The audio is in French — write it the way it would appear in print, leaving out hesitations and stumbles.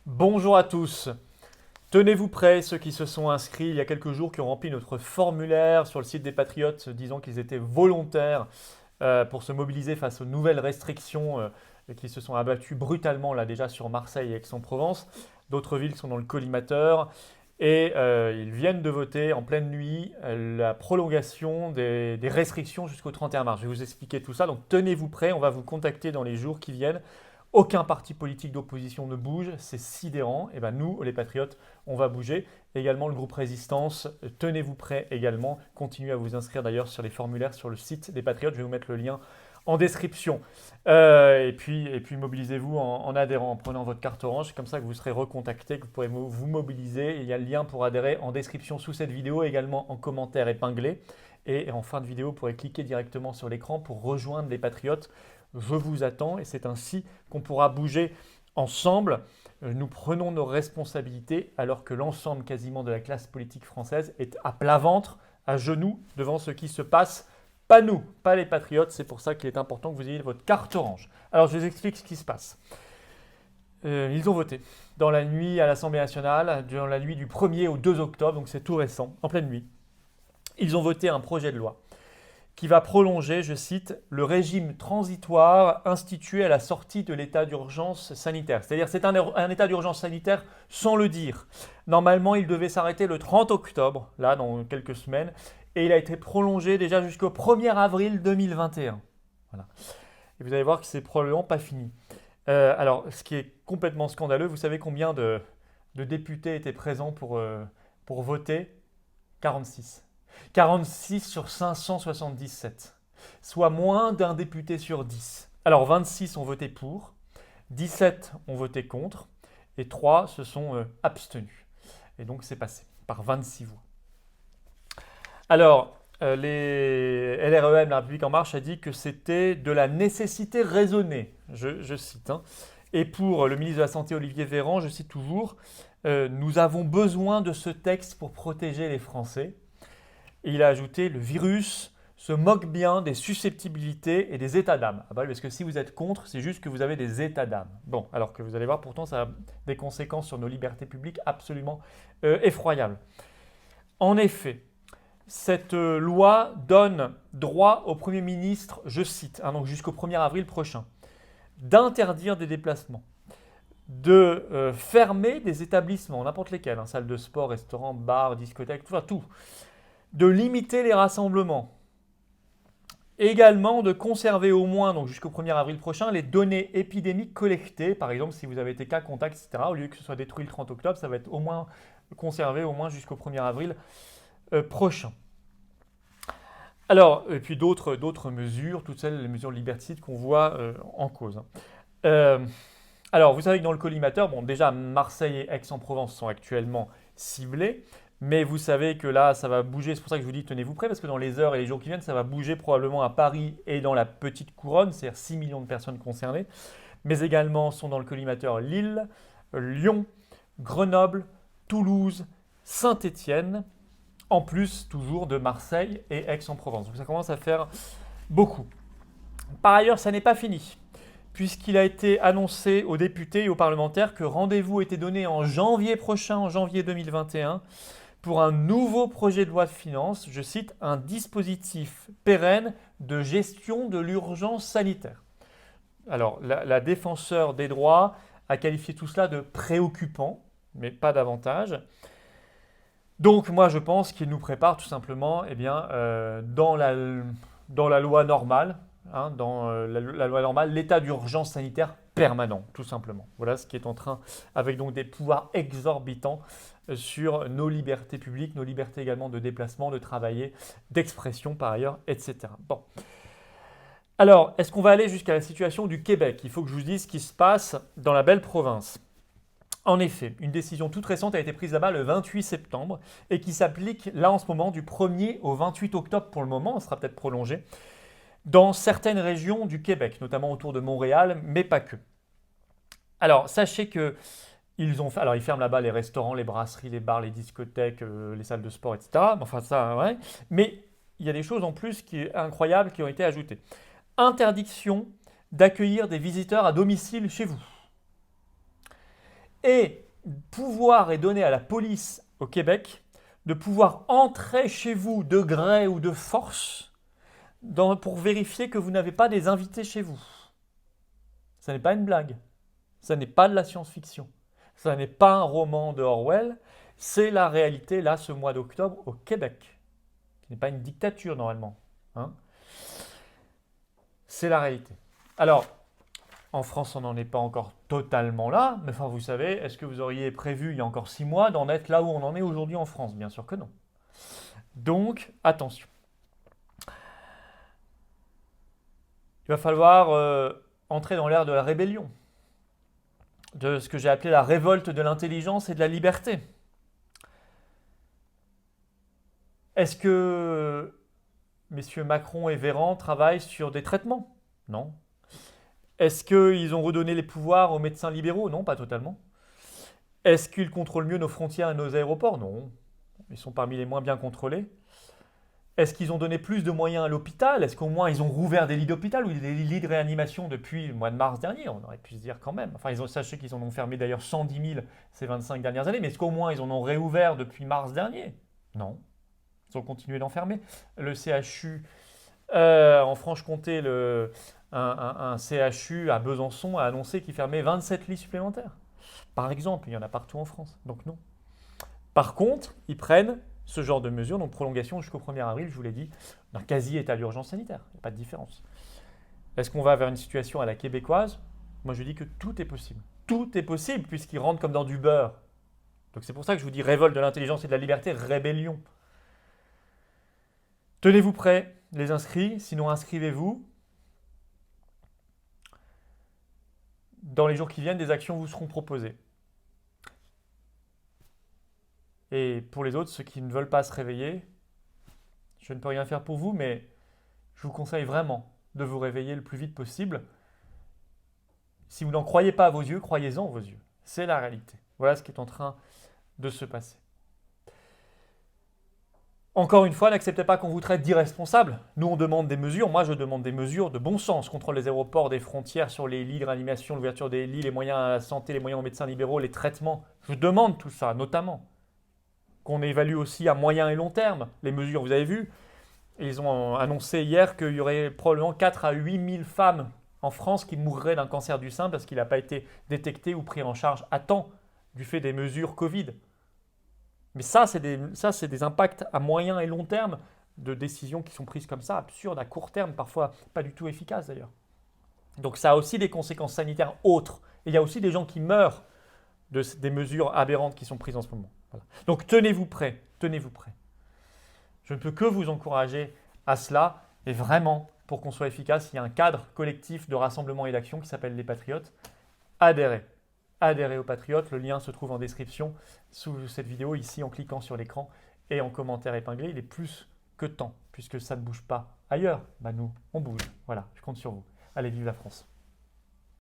Bonjour à tous. Tenez-vous prêts, ceux qui se sont inscrits il y a quelques jours, qui ont rempli notre formulaire sur le site des Patriotes, disant qu'ils étaient volontaires pour se mobiliser face aux nouvelles restrictions qui se sont abattues brutalement là déjà sur Marseille et Aix-en-Provence. D'autres villes sont dans le collimateur et ils viennent de voter en pleine nuit la prolongation des restrictions jusqu'au 31 mars. Je vais vous expliquer tout ça, donc tenez-vous prêts, on va vous contacter dans les jours qui viennent. Aucun parti politique d'opposition ne bouge, c'est sidérant. Et ben nous, les Patriotes, on va bouger. Également le groupe Résistance, tenez-vous prêts également. Continuez à vous inscrire d'ailleurs sur les formulaires sur le site des Patriotes. Je vais vous mettre le lien en description. Et puis mobilisez-vous en adhérant, en prenant votre carte orange. C'est comme ça que vous serez recontacté, que vous pourrez vous mobiliser. Il y a le lien pour adhérer en description sous cette vidéo, également en commentaire épinglé. Et en fin de vidéo, vous pourrez cliquer directement sur l'écran pour rejoindre les Patriotes. Je vous attends et c'est ainsi qu'on pourra bouger ensemble. Nous prenons nos responsabilités alors que l'ensemble quasiment de la classe politique française est à plat ventre, à genoux devant ce qui se passe. Pas nous, pas les patriotes, c'est pour ça qu'il est important que vous ayez votre carte orange. Alors je vous explique ce qui se passe. Ils ont voté dans la nuit à l'Assemblée nationale, dans la nuit du 1er au 2 octobre, donc c'est tout récent, en pleine nuit. Ils ont voté un projet de loi qui va prolonger, je cite, le régime transitoire institué à la sortie de l'état d'urgence sanitaire. C'est-à-dire c'est un état d'urgence sanitaire sans le dire. Normalement, il devait s'arrêter le 30 octobre, là, dans quelques semaines, et il a été prolongé déjà jusqu'au 1er avril 2021. Voilà. Et vous allez voir que c'est probablement pas fini. Alors, ce qui est complètement scandaleux, vous savez combien de députés étaient présents pour voter? 46. 46 sur 577, soit moins d'un député sur 10. Alors 26 ont voté pour, 17 ont voté contre et 3 se sont abstenus. Et donc c'est passé par 26 voix. Alors, les LREM, La République En Marche, a dit que c'était de la nécessité raisonnée, je cite. Et pour le ministre de la Santé, Olivier Véran, je cite toujours, nous avons besoin de ce texte pour protéger les Français. Et il a ajouté, le virus se moque bien des susceptibilités et des états d'âme. Ah bah oui, parce que si vous êtes contre, c'est juste que vous avez des états d'âme. Bon, alors que vous allez voir, pourtant, ça a des conséquences sur nos libertés publiques absolument effroyables. En effet, cette loi donne droit au Premier ministre, je cite, donc jusqu'au 1er avril prochain, d'interdire des déplacements, de fermer des établissements, n'importe lesquels, salles de sport, restaurants, bars, discothèques, tout, de limiter les rassemblements, également de conserver au moins, donc jusqu'au 1er avril prochain, les données épidémiques collectées, par exemple si vous avez été cas contact, etc., au lieu que ce soit détruit le 30 octobre, ça va être au moins conservé au moins jusqu'au 1er avril prochain. Alors, et puis d'autres mesures, toutes celles, les mesures liberticides qu'on voit en cause. Alors, vous savez que dans le collimateur, bon, déjà Marseille et Aix-en-Provence sont actuellement ciblés, mais vous savez que là, ça va bouger. C'est pour ça que je vous dis, tenez-vous prêts, parce que dans les heures et les jours qui viennent, ça va bouger probablement à Paris et dans la petite couronne, c'est-à-dire 6 millions de personnes concernées, mais également sont dans le collimateur Lille, Lyon, Grenoble, Toulouse, Saint-Étienne, en plus toujours de Marseille et Aix-en-Provence. Donc ça commence à faire beaucoup. Par ailleurs, ça n'est pas fini, puisqu'il a été annoncé aux députés et aux parlementaires que rendez-vous était donné en janvier prochain, en janvier 2021, pour un nouveau projet de loi de finances, je cite, un dispositif pérenne de gestion de l'urgence sanitaire. Alors, la défenseur des droits a qualifié tout cela de préoccupant, mais pas davantage. Donc, moi, je pense qu'il nous prépare tout simplement dans la loi normale, dans la loi normale, l'état d'urgence sanitaire permanent, tout simplement. Voilà ce qui est en train, avec donc des pouvoirs exorbitants sur nos libertés publiques, nos libertés également de déplacement, de travailler, d'expression par ailleurs, etc. Bon. Alors, est-ce qu'on va aller jusqu'à la situation du Québec? Il faut que je vous dise ce qui se passe dans la belle province. En effet, une décision toute récente a été prise là-bas le 28 septembre et qui s'applique là en ce moment du 1er au 28 octobre pour le moment, ça sera peut-être prolongé, dans certaines régions du Québec, notamment autour de Montréal, mais pas que. Alors, sachez que ils ferment là-bas les restaurants, les brasseries, les bars, les discothèques, les salles de sport, etc. Enfin, ça, ouais. Mais il y a des choses en plus incroyables qui ont été ajoutées. Interdiction d'accueillir des visiteurs à domicile chez vous. Et pouvoir est donné à la police au Québec de pouvoir entrer chez vous de gré ou de force pour vérifier que vous n'avez pas des invités chez vous. Ce n'est pas une blague. Ce n'est pas de la science-fiction. Ce n'est pas un roman de Orwell. C'est la réalité, là, ce mois d'octobre, au Québec. Ce n'est pas une dictature, normalement. Hein. C'est la réalité. Alors, en France, on n'en est pas encore totalement là. Mais enfin, vous savez, est-ce que vous auriez prévu, il y a encore 6 mois, d'en être là où on en est aujourd'hui en France? Bien sûr que non. Donc, attention. Il va falloir entrer dans l'ère de la rébellion, de ce que j'ai appelé la révolte de l'intelligence et de la liberté. Est-ce que messieurs Macron et Véran travaillent sur des traitements? Non. Est-ce qu'ils ont redonné les pouvoirs aux médecins libéraux? Non, pas totalement. Est-ce qu'ils contrôlent mieux nos frontières et nos aéroports? Non. Ils sont parmi les moins bien contrôlés. Est-ce qu'ils ont donné plus de moyens à l'hôpital? Est-ce qu'au moins ils ont rouvert des lits d'hôpital ou des lits de réanimation depuis le mois de mars dernier? On aurait pu se dire quand même. Enfin, sachez qu'ils en ont fermé d'ailleurs 110 000 ces 25 dernières années, mais est-ce qu'au moins ils en ont réouvert depuis mars dernier? Non. Ils ont continué d'enfermer. Le CHU en Franche-Comté, un CHU à Besançon a annoncé qu'il fermait 27 lits supplémentaires. Par exemple, il y en a partout en France, donc non. Par contre, ils prennent ce genre de mesures, donc prolongation jusqu'au 1er avril, je vous l'ai dit, d'un quasi-état d'urgence sanitaire. Il n'y a pas de différence. Est-ce qu'on va vers une situation à la québécoise? Moi, je dis que tout est possible. Tout est possible puisqu'ils rentrent comme dans du beurre. Donc c'est pour ça que je vous dis révolte de l'intelligence et de la liberté, rébellion. Tenez-vous prêts, les inscrits, sinon inscrivez-vous. Dans les jours qui viennent, des actions vous seront proposées. Et pour les autres, ceux qui ne veulent pas se réveiller, je ne peux rien faire pour vous, mais je vous conseille vraiment de vous réveiller le plus vite possible. Si vous n'en croyez pas à vos yeux, croyez-en vos yeux. C'est la réalité. Voilà ce qui est en train de se passer. Encore une fois, n'acceptez pas qu'on vous traite d'irresponsable. Nous, on demande des mesures. Moi, je demande des mesures de bon sens. Contrôle des aéroports, des frontières, sur les lits de réanimation, l'ouverture des lits, les moyens à la santé, les moyens aux médecins libéraux, les traitements. Je demande tout ça, notamment. Qu'on évalue aussi à moyen et long terme les mesures. Vous avez vu, ils ont annoncé hier qu'il y aurait probablement 4 à 8 000 femmes en France qui mourraient d'un cancer du sein parce qu'il n'a pas été détecté ou pris en charge à temps du fait des mesures Covid. Mais ça, c'est des impacts à moyen et long terme de décisions qui sont prises comme ça, absurdes, à court terme, parfois pas du tout efficaces d'ailleurs. Donc ça a aussi des conséquences sanitaires autres. Et il y a aussi des gens qui meurent des mesures aberrantes qui sont prises en ce moment. Voilà. Donc tenez-vous prêts, tenez-vous prêts. Je ne peux que vous encourager à cela. Et vraiment, pour qu'on soit efficace, il y a un cadre collectif de rassemblement et d'action qui s'appelle les Patriotes. Adhérez. Adhérez aux Patriotes. Le lien se trouve en description sous cette vidéo, ici en cliquant sur l'écran et en commentaire épinglé. Il est plus que temps, puisque ça ne bouge pas ailleurs. Bah nous, on bouge. Voilà, je compte sur vous. Allez, vive la France.